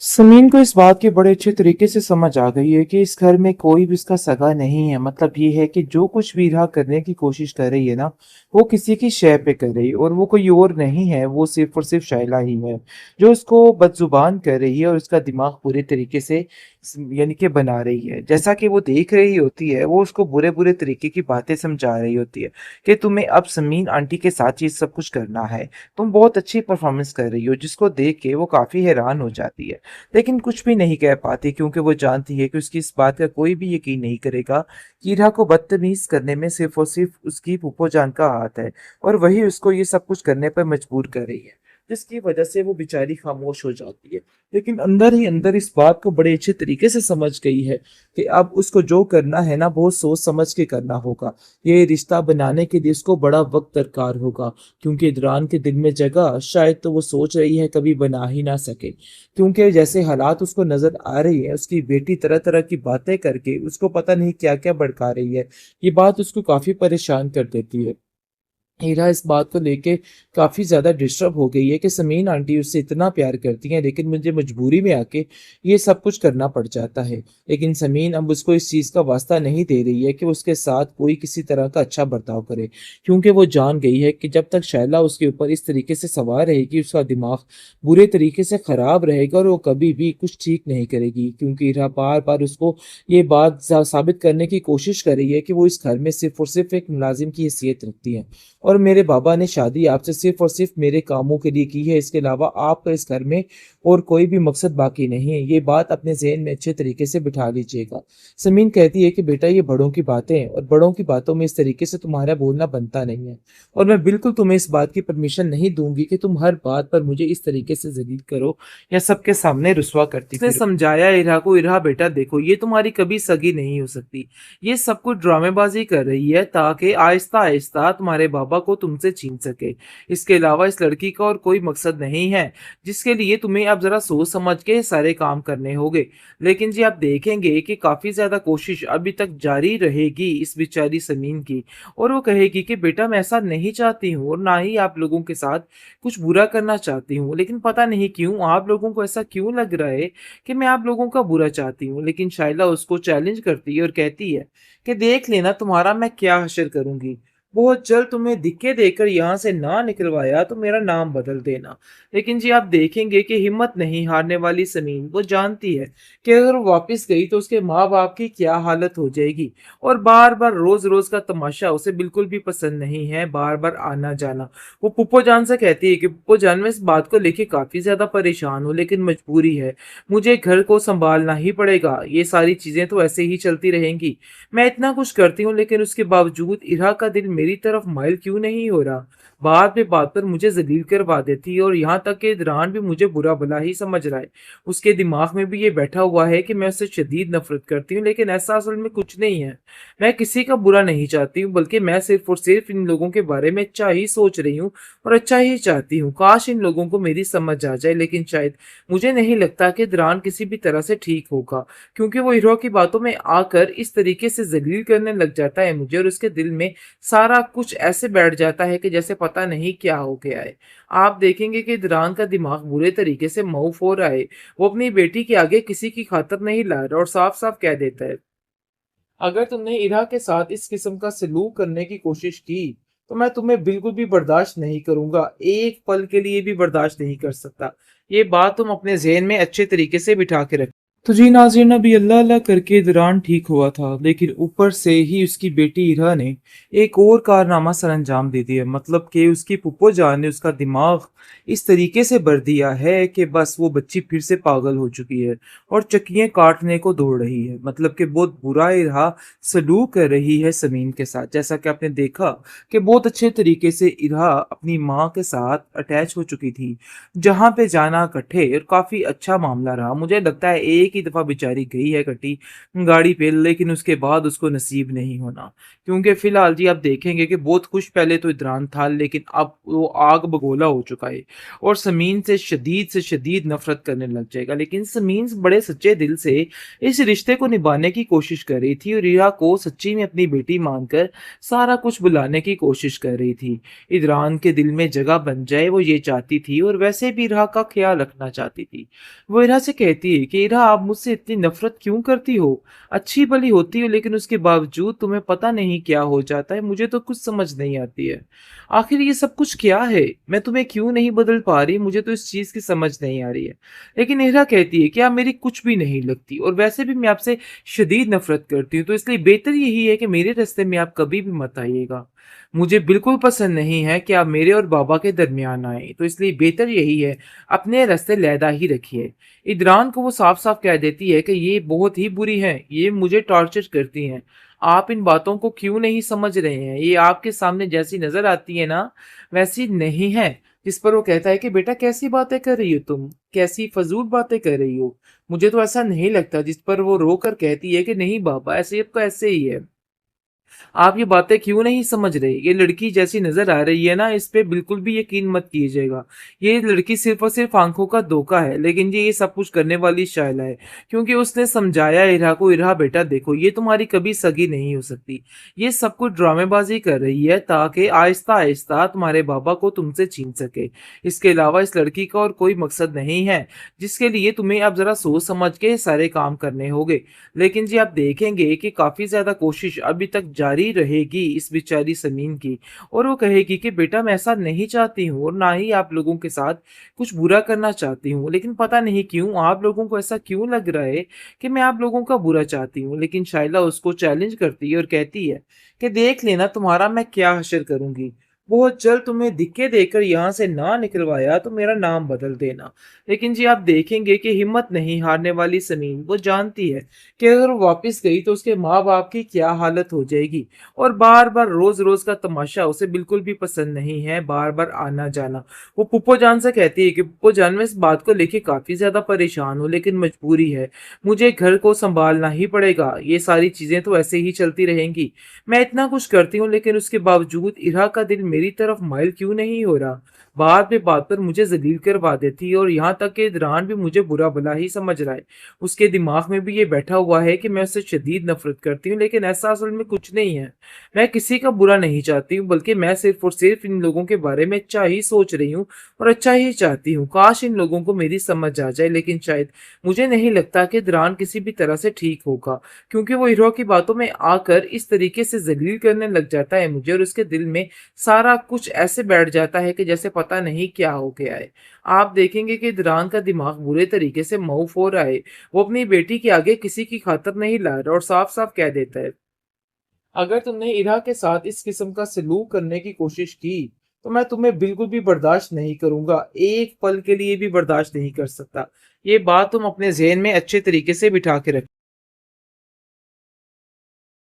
समीन को इस बात की बड़े अच्छे तरीके से समझ आ गई है कि इस घर में कोई भी उसका सगा नहीं है। मतलब ये है कि जो कुछ भी इरा करने की कोशिश कर रही है ना, वो किसी की शय पे कर रही है और वो कोई और नहीं है, वो सिर्फ और सिर्फ शाइला ही है जो उसको बदजुबान कर रही है और उसका दिमाग पूरे तरीके से यानी कि बना रही है। जैसा कि वो देख रही होती है, वो उसको बुरे बुरे तरीके की बातें समझा रही होती है कि तुम्हें अब समीन आंटी के साथ ये सब कुछ करना है, तुम बहुत अच्छी परफॉर्मेंस कर रही हो, जिसको देख के वो काफी हैरान हो जाती है। लेकिन कुछ भी नहीं कह पाती क्योंकि वो जानती है कि उसकी इस बात का कोई भी यकीन नहीं करेगा कि इरा को बदतमीज करने में सिर्फ और सिर्फ उसकी फूफो जान का हाथ है और वही उसको ये सब कुछ करने पर मजबूर कर रही है, जिसकी वजह से वो बेचारी खामोश हो जाती है। लेकिन अंदर ही अंदर इस बात को बड़े अच्छे तरीके से समझ गई है कि अब उसको जो करना है ना, बहुत सोच समझ के करना होगा। ये रिश्ता बनाने के लिए उसको बड़ा वक्त दरकार होगा, क्योंकि इदरान के दिल में जगह शायद तो वो सोच रही है कभी बना ही ना सके। क्योंकि जैसे हालात उसको नजर आ रही है, उसकी बेटी तरह तरह की बातें करके उसको पता नहीं क्या क्या भड़का रही है। ये बात उसको काफी परेशान कर देती है। हीरा इस बात को लेके काफी ज्यादा डिस्टर्ब हो गई है कि समीन आंटी उससे इतना प्यार करती हैं, लेकिन मुझे मजबूरी में आके ये सब कुछ करना पड़ जाता है। लेकिन समीन अब उसको इस चीज का वास्ता नहीं दे रही है कि उसके साथ कोई किसी तरह का अच्छा बर्ताव करे, क्योंकि वो जान गई है कि जब तक शैला उसके ऊपर इस तरीके से सवार रहेगी, उसका दिमाग बुरे तरीके से खराब रहेगा और वो कभी भी कुछ ठीक नहीं करेगी। क्योंकि हीरा बार बार उसको ये बात साबित करने की कोशिश कर रही है कि वो इस घर में सिर्फ और सिर्फ एक मुलाजिम की हैसियत रखती है और मेरे बाबा ने शादी आपसे सिर्फ और सिर्फ मेरे कामों के लिए की है। इसके अलावा आपका इस घर में और कोई भी मकसद बाकी नहीं है। ये बात अपने ज़हन में अच्छे तरीके से बिठा लीजिएगा। समीन कहती है कि बेटा, ये बड़ों की बातें हैं और बड़ों की बातों में इस तरीके से तुम्हारा बोलना बनता नहीं है, और मैं बिल्कुल तुम्हें इस बात की परमिशन नहीं दूंगी कि तुम हर बात पर मुझे इस तरीके से जलील करो या सबके सामने रुसवा करती फिरो। समझाया इरा को, इरा बेटा देखो, ये तुम्हारी कभी सगी नहीं हो सकती। ये सब कुछ ड्रामेबाजी कर रही है ताकि आहिस्ता आहिस्ता तुम्हारे बाबा को तुमसे छीन सके। इसके अलावा इस लड़की का और कोई मकसद नहीं है, जिसके लिए तुम्हें अब जरा सोच समझ के सारे काम करने होंगे। लेकिन जी आप देखेंगे कि काफी ज्यादा कोशिश अभी तक जारी रहेगी इस बेचारी समीन की, और वो कहेगी कि बेटा मैं ऐसा नहीं चाहती हूँ और ना ही आप लोगों के साथ कुछ बुरा करना चाहती हूँ, लेकिन पता नहीं क्यों आप लोगों को ऐसा क्यों लग रहा है कि मैं आप लोगों का बुरा चाहती हूँ। लेकिन शाइला उसको चैलेंज करती है और कहती है कि देख लेना तुम्हारा मैं क्या हश्र करूंगी। बहुत जल्द तुम्हें दिक्के देकर यहाँ से ना निकलवाया तो मेरा नाम बदल देना। लेकिन जी आप देखेंगे कि हिम्मत नहीं हारने वाली समीन वो जानती है कि अगर वो वापस गई तो उसके माँ बाप की क्या हालत हो जाएगी, और बार बार रोज रोज का तमाशा उसे बिल्कुल भी पसंद नहीं है, बार बार आना जाना। वो पुप्पो जान से कहती है कि पुप्पो जान, मैं इस बात को लेके काफी ज्यादा परेशान हूँ, लेकिन मजबूरी है, मुझे घर को संभालना ही पड़ेगा, ये सारी चीजें तो ऐसे ही चलती रहेंगी। मैं इतना कुछ करती हूँ लेकिन उसके बावजूद इरा का दिल मेरी तरफ माइल क्यों नहीं हो रहा। बात पे बात पर मुझे जलील करवा देती है और यहाँ तक कि इदरान भी मुझे बुरा भला ही समझ रहा है। उसके दिमाग में भी ये बैठा हुआ है कि मैं उससे शदीद नफरत करती हूँ, लेकिन ऐसा असल में कुछ नहीं है। मैं किसी का बुरा नहीं चाहती हूँ, बल्कि मैं सिर्फ और सिर्फ इन लोगों के बारे में अच्छा ही सोच रही हूँ और अच्छा ही चाहती हूँ। काश इन लोगों को मेरी समझ आ जाए, लेकिन शायद मुझे नहीं लगता कि इदरान किसी भी तरह से ठीक होगा, क्योंकि वो हीरो की बातों में आकर इस तरीके से जलील करने लग जाता है मुझे, और उसके दिल में सारा कुछ ऐसे बैठ जाता है कि जैसे पता नहीं क्या हो गया है। आप देखेंगे कि इदरान का दिमाग बुरे तरीके से मऊफ हो रहा है। वो अपनी बेटी के आगे किसी की खातर नहीं ला रहा और साफ साफ कह देता है, अगर तुमने इरा के साथ इस किस्म का सलूक करने की कोशिश की तो मैं तुम्हें बिल्कुल भी बर्दाश्त नहीं करूंगा, एक पल के लिए भी बर्दाश्त नहीं कर सकता। ये बात तुम अपने जहन में अच्छे तरीके से बिठा के रख। तो जी नाज़रीन, अभी अल्लाह अल्लाह करके दौरान ठीक हुआ था, लेकिन ऊपर से ही उसकी बेटी इरा ने एक और कारनामा सर अंजाम दे दिया। मतलब कि उसकी पुप्पो जान ने उसका दिमाग इस तरीके से भर दिया है कि बस वो बच्ची फिर से पागल हो चुकी है और चक्कियां काटने को दौड़ रही है। मतलब कि बहुत बुरा इरा सलूक कर रही है समीन के साथ। जैसा कि आपने देखा कि बहुत अच्छे तरीके से इरा अपनी माँ के साथ अटैच हो चुकी थी, जहाँ पे जाना इकट्ठे, और काफी अच्छा मामला रहा। मुझे लगता है एक ही दफ़ा बेचारी गई है कटी गाड़ी पे, लेकिन उसके बाद उसको नसीब नहीं होना। क्योंकि फ़िलहाल जी आप देखेंगे कि बहुत खुश पहले तो इदरान था, लेकिन अब वो आग बगोला हो चुका है और समीन से शदीद नफ़रत करने लग जाएगा। लेकिन समीन बड़े सच्चे दिल से इस रिश्ते को निभाने की कोशिश कर रही थी और रिहा को सच्ची में अपनी बेटी मानकर सारा कुछ बुलाने की कोशिश कर रही थी। इदरान के दिल में जगह बन जाए वो ये चाहती थी और वैसे भी इरा का ख्याल रखना चाहती थी। वो इरा से कहती है कि इरा आप मुझसे इतनी नफरत क्यों करती हो? अच्छी भली होती हो लेकिन उसके बावजूद तुम्हें पता नहीं क्या हो जाता है, मुझे तो कुछ समझ नहीं आती है। आखिर ये सब कुछ क्या है? मैं तुम्हें क्यों नहीं बदल पा रही? मुझे तो इस चीज़ की समझ नहीं आ रही है। लेकिन इरा कहती है कि आप मेरी कुछ भी नहीं लगती और वैसे भी मैं आपसे शदीद नफरत करती हूँ, तो इसलिए बेहतर यही है कि मेरे रास्ते में आप कभी भी मत आइएगा। मुझे बिल्कुल पसंद नहीं है कि आप मेरे और बाबा के दरमियान आए, तो इसलिए बेहतर यही है अपने रास्ते अलहदा ही रखिए। इदरान को वो साफ-साफ कह देती है कि ये बहुत ही बुरी हैं, ये मुझे टॉर्चर करती हैं। आप इन बातों को क्यों नहीं समझ रहे हैं? ये आपके सामने जैसी नज़र आती है ना, वैसी नहीं है। जिस पर वो कहता है कि बेटा कैसी बातें कर रही हो तुम? कैसी फ़ज़ूल बातें कर रही हो? मुझे तो ऐसा नहीं लगता। जिस पर वो रोकर कहती है कि नहीं बाबा ऐसे तो ऐसे ही है। आप ये बातें क्यों नहीं समझ रहे? ये लड़की जैसी नज़र आ रही है ना, इस पे बिल्कुल भी यकीन मत कीजिएगा। ये लड़की सिर्फ़ और सिर्फ़ आँखों का धोखा है, लेकिन ये सब कुछ करने वाली शायला है। क्योंकि उसने समझाया इरा को, इरा बेटा देखो ये तुम्हारी कभी सगी नहीं हो सकती। ये सब कुछ ड्रामेबाज़ी कर रही है ताकि आहिस्ता-आहिस्ता तुम्हारे बाबा को तुमसे छीन सके। इसके अलावा इस लड़की का और कोई मकसद नहीं है, जिसके लिए तुम्हें अब ज़रा सोच समझ के सारे काम करने होंगे। लेकिन जी आप देखेंगे कि काफ़ी ज़्यादा कोशिश अभी तक जारी रहेगी इस बेचारी समीन की और वो कहेगी कि बेटा मैं ऐसा नहीं चाहती हूँ और ना ही आप लोगों के साथ कुछ बुरा करना चाहती हूँ, लेकिन पता नहीं क्यों आप लोगों को ऐसा क्यों लग रहा है कि मैं आप लोगों का बुरा चाहती हूँ। लेकिन शाइला उसको चैलेंज करती है और कहती है कि देख लेना तुम्हारा मैं क्या हश्र करूंगी। बहुत जल्द तुम्हें धिक्के देकर यहाँ से ना निकलवाया तो मेरा नाम बदल देना। लेकिन जी आप देखेंगे कि हिम्मत नहीं हारने वाली समीन वो जानती है कि अगर वो वापस गई तो उसके माँ-बाप की क्या हालत हो जाएगी और बार-बार रोज़-रोज़ का तमाशा उसे बिल्कुल भी पसंद नहीं है, बार-बार आना-जाना। वो फूफो जान से कहती है कि फूफो जान मैं इस बात को लेके काफ़ी ज़्यादा परेशान हूँ, लेकिन मजबूरी है। मुझे घर को सँभालना ही पड़ेगा, ये सारी चीज़ें तो ऐसे ही चलती रहेंगी। मैं इतना कुछ करती हूँ लेकिन उसके बावजूद इरा का दिल मेरी तरफ माइल क्यों नहीं हो रहा? बात पे बात पर मुझे ज़लील करवा देती है और यहाँ तक कि इदरान भी मुझे बुरा-भला ही समझ रहा है। उसके दिमाग में भी ये बैठा हुआ है कि मैं उससे शदीद नफ़रत करती हूँ, लेकिन ऐसा असल में कुछ नहीं है। मैं किसी का बुरा नहीं चाहती हूँ, बल्कि मैं सिर्फ़ और सिर्फ़ इन लोगों के बारे में अच्छा ही सोच रही हूँ और अच्छा ही चाहती हूँ। काश इन लोगों को मेरी समझ आ जाए, लेकिन शायद मुझे नहीं लगता कि इदरान किसी भी तरह से ठीक होगा, क्योंकि वो हीरो की बातों में आकर इस तरीके से ज़लील करने लग जाता है मुझे और उसके दिल में सारा कुछ ऐसे बैठ जाता है कि जैसे पता नहीं क्या हो गया है। आप देखेंगे कि इदरान का दिमाग बुरे तरीके से मऊफ हो रहा है। वो अपनी बेटी के आगे किसी की खातिर नहीं ला रहा और साफ-साफ कह देता है, अगर तुमने इरा के साथ इस किस्म का सलूक करने की कोशिश की, तो मैं तुम्हें बिल्कुल भी बर्दाश्त नहीं करूँगा, एक पल के लिए भी बर्दाश्त नहीं कर सकता। ये बात तुम अपने ज़हन में अच्छे तरीके से बिठा के रख